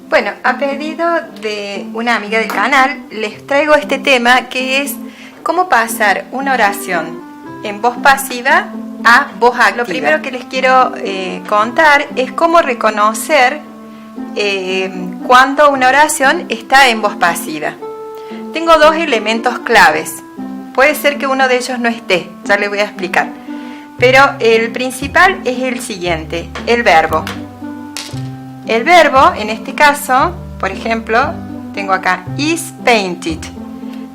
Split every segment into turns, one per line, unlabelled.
Bueno, a pedido de una amiga del canal, les traigo este tema que es cómo pasar una oración en voz pasiva a voz activa. Lo primero que les quiero contar es cómo reconocer cuando una oración está en voz pasiva. Tengo dos elementos claves. Puede ser que uno de ellos no esté, ya les voy a explicar. Pero el principal es el siguiente, el verbo. El verbo, en este caso, por ejemplo, tengo acá, is painted.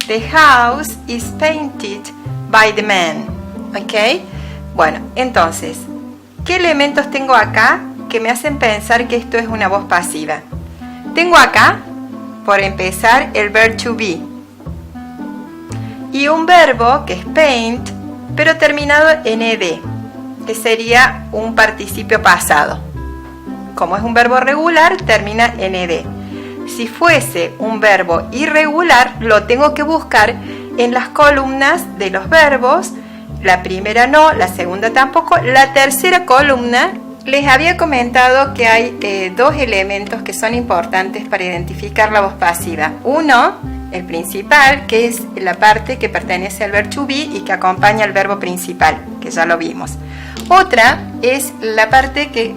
The house is painted by the man. ¿Ok? Bueno, entonces, ¿qué elementos tengo acá que me hacen pensar que esto es una voz pasiva? Tengo acá, por empezar, el verb to be. Y un verbo que es paint, pero terminado en ed, que sería un participio pasado. Como es un verbo regular, termina en ed. Si fuese un verbo irregular, lo tengo que buscar en las columnas de los verbos. La primera no, la segunda tampoco. La tercera columna, les había comentado que hay dos elementos que son importantes para identificar la voz pasiva. Uno, el principal, que es la parte que pertenece al verbo to be y que acompaña al verbo principal, que ya lo vimos. Otra es la parte que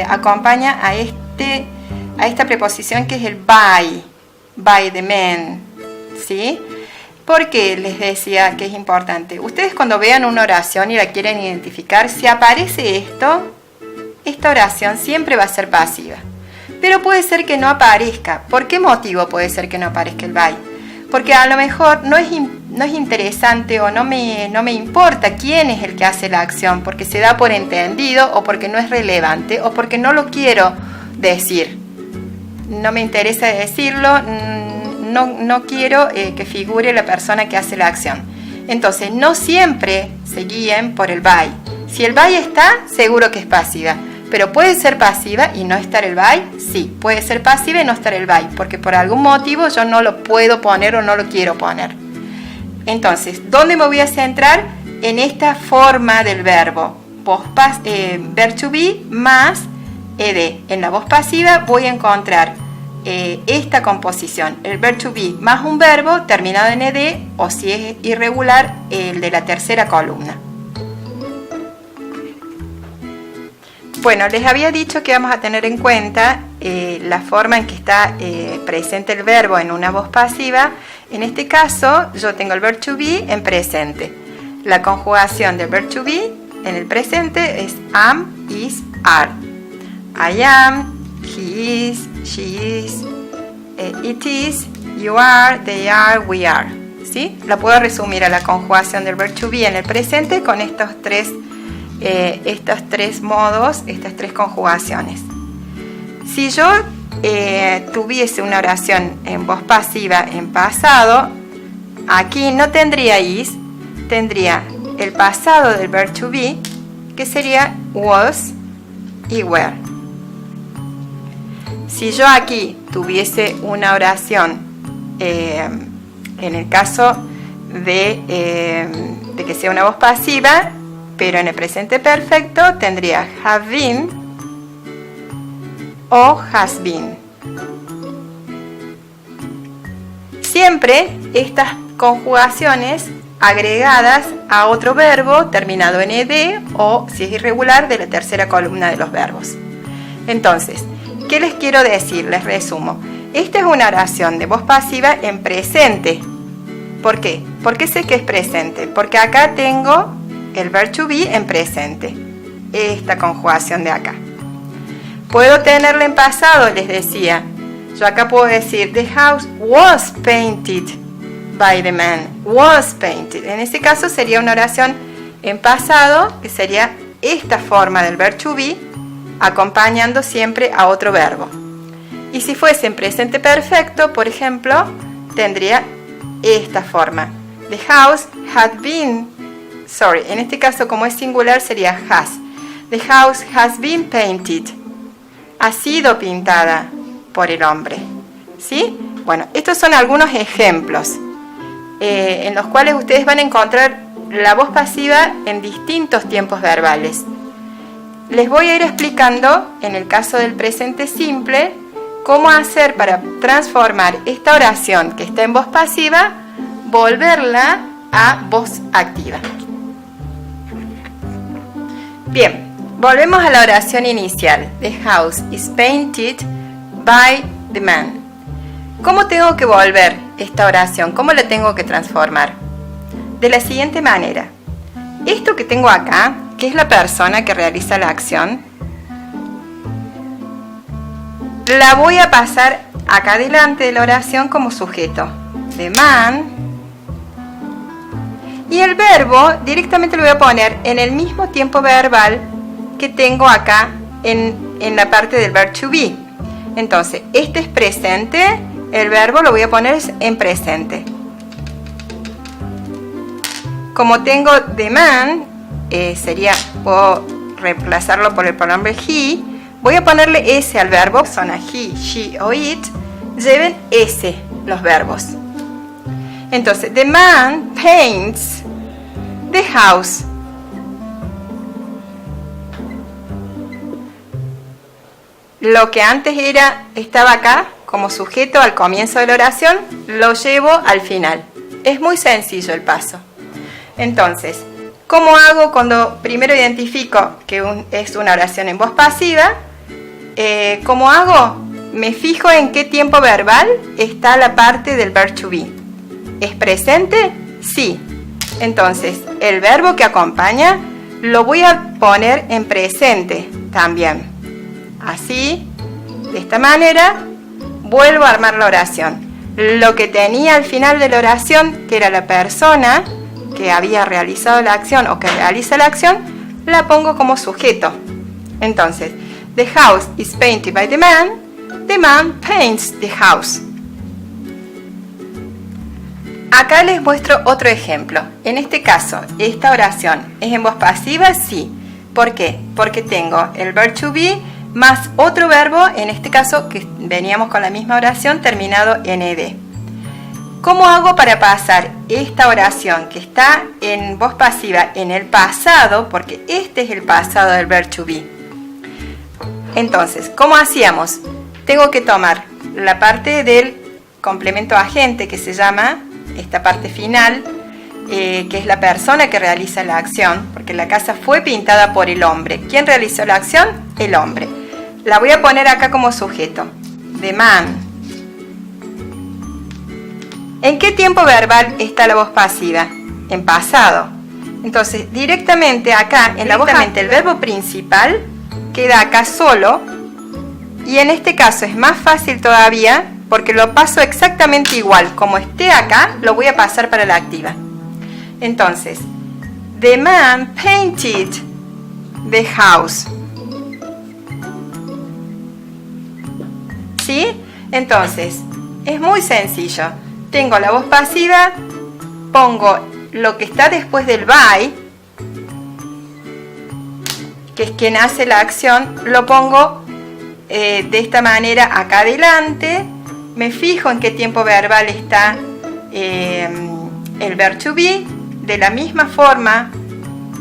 acompaña a esta preposición, que es el by the man, ¿sí? ¿Por qué les decía que es importante? Ustedes cuando vean una oración y la quieren identificar, si aparece esto, esta oración siempre va a ser pasiva. Pero puede ser que no aparezca. ¿Por qué motivo puede ser que no aparezca el by? Porque a lo mejor no es interesante o no me importa quién es el que hace la acción, porque se da por entendido o porque no es relevante o porque no lo quiero decir. No me interesa decirlo, no quiero que figure la persona que hace la acción. Entonces, no siempre se guíen por el by. Si el by está, seguro que es pasiva. Pero puede ser pasiva y no estar el by, sí. Puede ser pasiva y no estar el by, porque por algún motivo yo no lo puedo poner o no lo quiero poner. Entonces, ¿dónde me voy a centrar? En esta forma del verbo. Verb to be más ed. En la voz pasiva voy a encontrar esta composición. El verb to be más un verbo terminado en ed, o si es irregular, el de la tercera columna. Bueno, les había dicho que vamos a tener en cuenta la forma en que está presente el verbo en una voz pasiva. En este caso, yo tengo el verb to be en presente. La conjugación del verb to be en el presente es am, is, are. I am, he is, she is, it is, you are, they are, we are. ¿Sí? La puedo resumir a la conjugación del verb to be en el presente con estos tres modos, estas tres conjugaciones. Si yo tuviese una oración en voz pasiva en pasado, aquí no tendría is, tendría el pasado del verb to be, que sería was y were. Si yo aquí tuviese una oración en el caso de que sea una voz pasiva, pero en el presente perfecto tendría have been o has been. Siempre estas conjugaciones agregadas a otro verbo terminado en ed o, si es irregular, de la tercera columna de los verbos. Entonces, ¿qué les quiero decir? Les resumo. Esta es una oración de voz pasiva en presente. ¿Por qué? ¿Por qué sé que es presente? Porque acá tengo el verb to be en presente, esta conjugación de acá. Puedo tenerla en pasado, les decía. Yo acá puedo decir, the house was painted by the man. Was painted. En este caso sería una oración en pasado, que sería esta forma del verb to be, acompañando siempre a otro verbo. Y si fuese en presente perfecto, por ejemplo, tendría esta forma. The house had been, en este caso como es singular sería has. The house has been painted. Ha sido pintada por el hombre. ¿Sí? Bueno, estos son algunos ejemplos en los cuales ustedes van a encontrar la voz pasiva en distintos tiempos verbales. les voy a ir explicando, en el caso del presente simple, cómo hacer para transformar esta oración que está en voz pasiva, volverla a voz activa. Bien, volvemos a la oración inicial. The house is painted by the man. ¿Cómo tengo que volver esta oración? ¿Cómo la tengo que transformar? De la siguiente manera. Esto que tengo acá, que es la persona que realiza la acción, la voy a pasar acá delante de la oración como sujeto. The man. Y el verbo directamente lo voy a poner en el mismo tiempo verbal que tengo acá en la parte del verb to be. Entonces, este es presente, el verbo lo voy a poner en presente. Como tengo the man, puedo reemplazarlo por el pronombre he, voy a ponerle S al verbo, son he, she o it, lleven S los verbos. Entonces, the man paints the house. Lo que antes estaba acá como sujeto al comienzo de la oración, lo llevo al final. Es muy sencillo el paso. Entonces, ¿cómo hago cuando primero identifico que es una oración en voz pasiva? ¿Cómo hago? Me fijo en qué tiempo verbal está la parte del verb to be. ¿Es presente? Sí. Entonces, el verbo que acompaña lo voy a poner en presente también. Así, de esta manera, vuelvo a armar la oración. Lo que tenía al final de la oración, que era la persona que había realizado la acción o que realiza la acción, la pongo como sujeto. Entonces, the house is painted by the man paints the house. Acá les muestro otro ejemplo. En este caso, esta oración es en voz pasiva, sí. ¿Por qué? Porque tengo el verb to be más otro verbo, en este caso que veníamos con la misma oración terminado en ed. ¿Cómo hago para pasar esta oración que está en voz pasiva en el pasado? Porque este es el pasado del verb to be. Entonces, ¿cómo hacíamos? Tengo que tomar la parte del complemento agente, que se llama esta parte final, que es la persona que realiza la acción, porque la casa fue pintada por el hombre. ¿Quién realizó la acción? El hombre. La voy a poner acá como sujeto. The man. ¿En qué tiempo verbal está la voz pasiva? En pasado. Entonces, directamente acá, en la voz activa, el verbo principal queda acá solo. Y en este caso es más fácil todavía, porque lo paso exactamente igual. Como esté acá, lo voy a pasar para la activa. Entonces, the man painted the house. ¿Sí? Entonces, es muy sencillo. Tengo la voz pasiva, pongo lo que está después del by, que es quien hace la acción, lo pongo de esta manera acá adelante. Me fijo en qué tiempo verbal está el verb to be. De la misma forma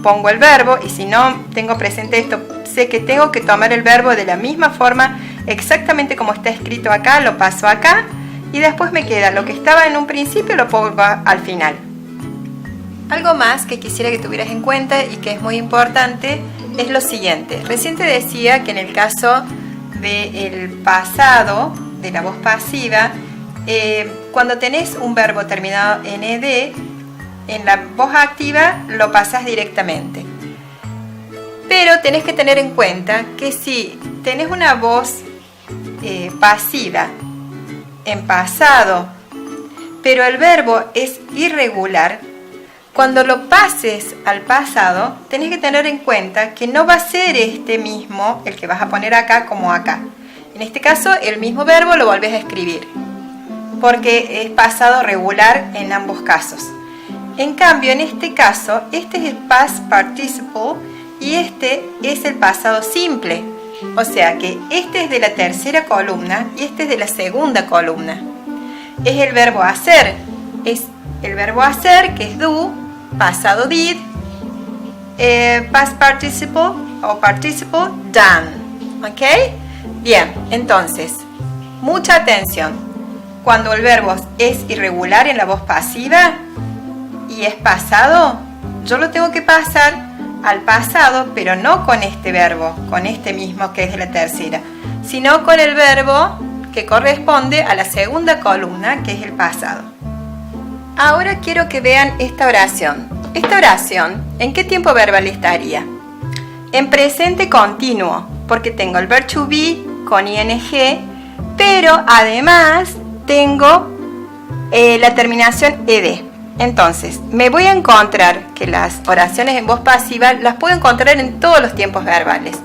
pongo el verbo, y si no tengo presente esto, sé que tengo que tomar el verbo de la misma forma, exactamente como está escrito acá, lo paso acá, y después me queda lo que estaba en un principio, lo pongo al final. Algo más que quisiera que tuvieras en cuenta y que es muy importante es lo siguiente. Recién te decía que en el caso del pasado, de la voz pasiva, cuando tenés un verbo terminado en ed, en la voz activa lo pasas directamente. Pero tenés que tener en cuenta que si tenés una voz pasiva en pasado, pero el verbo es irregular, cuando lo pases al pasado, tenés que tener en cuenta que no va a ser este mismo el que vas a poner acá como acá. En este caso, el mismo verbo lo volvés a escribir, porque es pasado regular en ambos casos. En cambio, en este caso, este es el past participle y este es el pasado simple. O sea que este es de la tercera columna y este es de la segunda columna. Es el verbo hacer. Es el verbo hacer, que es do, pasado did, past participle o participle done. ¿Ok? Bien, entonces, mucha atención. Cuando el verbo es irregular en la voz pasiva y es pasado, yo lo tengo que pasar al pasado, pero no con este verbo, con este mismo que es de la tercera, sino con el verbo que corresponde a la segunda columna, que es el pasado. Ahora quiero que vean esta oración. Esta oración, ¿en qué tiempo verbal estaría? En presente continuo, porque tengo el verbo to be con ing, pero además tengo la terminación ed. Entonces, me voy a encontrar que las oraciones en voz pasiva las puedo encontrar en todos los tiempos verbales.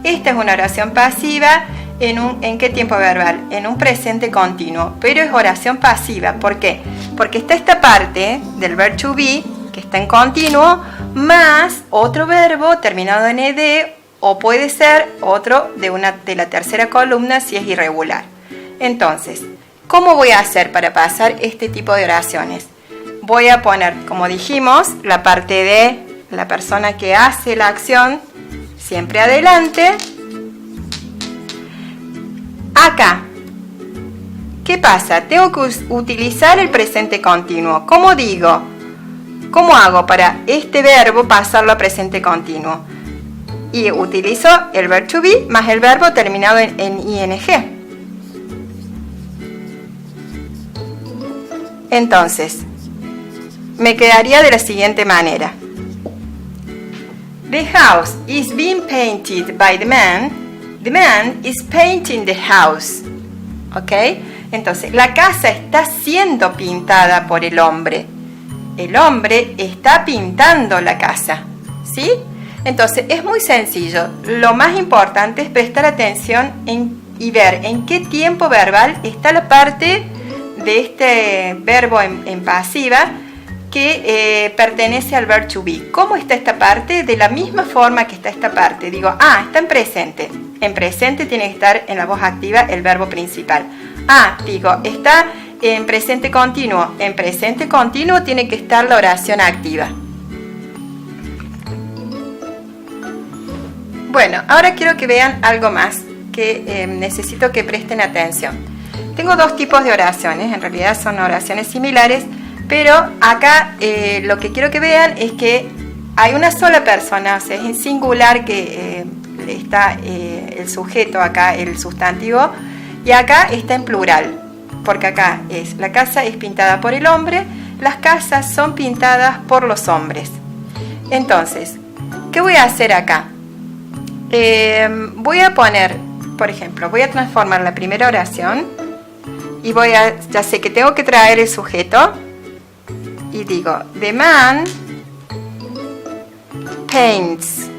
Esta es una oración pasiva. ¿En qué tiempo verbal? En un presente continuo, pero es oración pasiva. ¿Por qué? Porque está esta parte del verbo to be, que está en continuo, más otro verbo terminado en ed, o puede ser otro de la tercera columna si es irregular. Entonces, ¿cómo voy a hacer para pasar este tipo de oraciones? Voy a poner, como dijimos, la parte de la persona que hace la acción siempre adelante. Acá, ¿qué pasa? Tengo que utilizar el presente continuo. ¿Cómo digo? ¿Cómo hago para este verbo pasarlo a presente continuo? Y utilizo el verbo to be más el verbo terminado en ing. Entonces, me quedaría de la siguiente manera. The house is being painted by the man. The man is painting the house. ¿Ok? Entonces, la casa está siendo pintada por el hombre. El hombre está pintando la casa. ¿Sí? Entonces, es muy sencillo. Lo más importante es prestar atención y ver en qué tiempo verbal está la parte de este verbo en pasiva que pertenece al verbo to be. ¿Cómo está esta parte? De la misma forma que está esta parte. Digo, está en presente. En presente tiene que estar en la voz activa el verbo principal. Digo, está en presente continuo. En presente continuo tiene que estar la oración activa. Bueno, ahora quiero que vean algo más que necesito que presten atención. Tengo dos tipos de oraciones, en realidad son oraciones similares, pero acá lo que quiero que vean es que hay una sola persona, o sea, es en singular que está el sujeto, acá el sustantivo, y acá está en plural, porque acá la casa es pintada por el hombre, las casas son pintadas por los hombres. Entonces, ¿qué voy a hacer acá? Voy a poner, por ejemplo, voy a transformar la primera oración y ya sé que tengo que traer el sujeto y digo, the man paints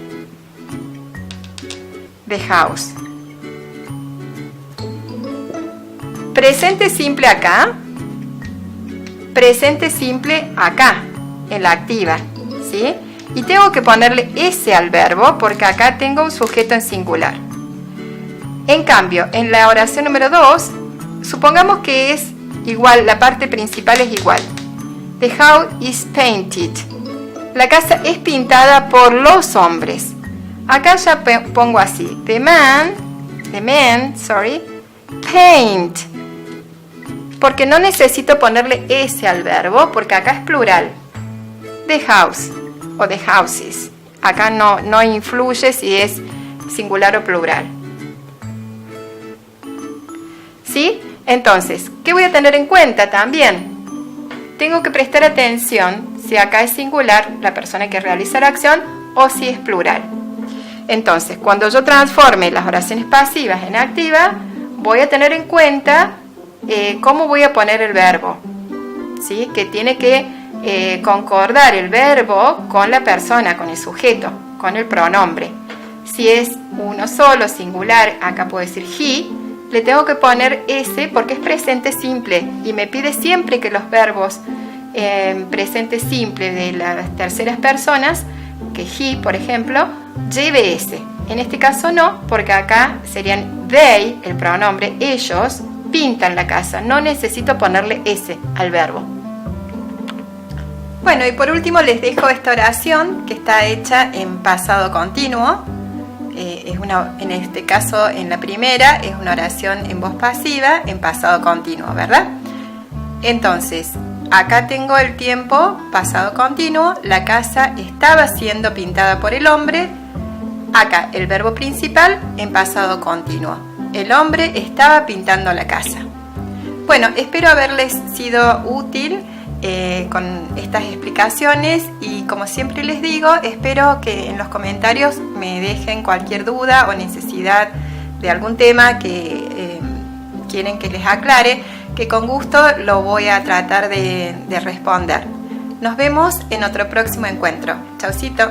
the house. Presente simple acá, presente simple acá, en la activa, ¿sí? Y tengo que ponerle S al verbo porque acá tengo un sujeto en singular. En cambio, en la oración número 2, supongamos que es igual, la parte principal es igual. The house is painted. La casa es pintada por los hombres. Acá ya pongo así. The man, paint. Porque no necesito ponerle S al verbo porque acá es plural. The house o the houses. Acá no influye si es singular o plural. ¿Sí? Entonces, ¿qué voy a tener en cuenta también? Tengo que prestar atención si acá es singular la persona que realiza la acción o si es plural. Entonces, cuando yo transforme las oraciones pasivas en activa, voy a tener en cuenta cómo voy a poner el verbo. ¿Sí? Que tiene que concordar el verbo con la persona, con el sujeto, con el pronombre. Si es uno solo, singular, acá puedo decir he, le tengo que poner S porque es presente simple y me pide siempre que los verbos presente simple de las terceras personas, que he, por ejemplo, lleve S. En este caso no, porque acá serían they, el pronombre, ellos pintan la casa. No necesito ponerle S al verbo. Bueno, y por último les dejo esta oración que está hecha en pasado continuo. en este caso, en la primera, es una oración en voz pasiva, en pasado continuo, ¿verdad? Entonces, acá tengo el tiempo pasado continuo, la casa estaba siendo pintada por el hombre. Acá el verbo principal en pasado continuo. El hombre estaba pintando la casa. Bueno, espero haberles sido útil con estas explicaciones y como siempre les digo, espero que en los comentarios me dejen cualquier duda o necesidad de algún tema que quieren que les aclare, que con gusto lo voy a tratar de responder. Nos vemos en otro próximo encuentro. Chaucito.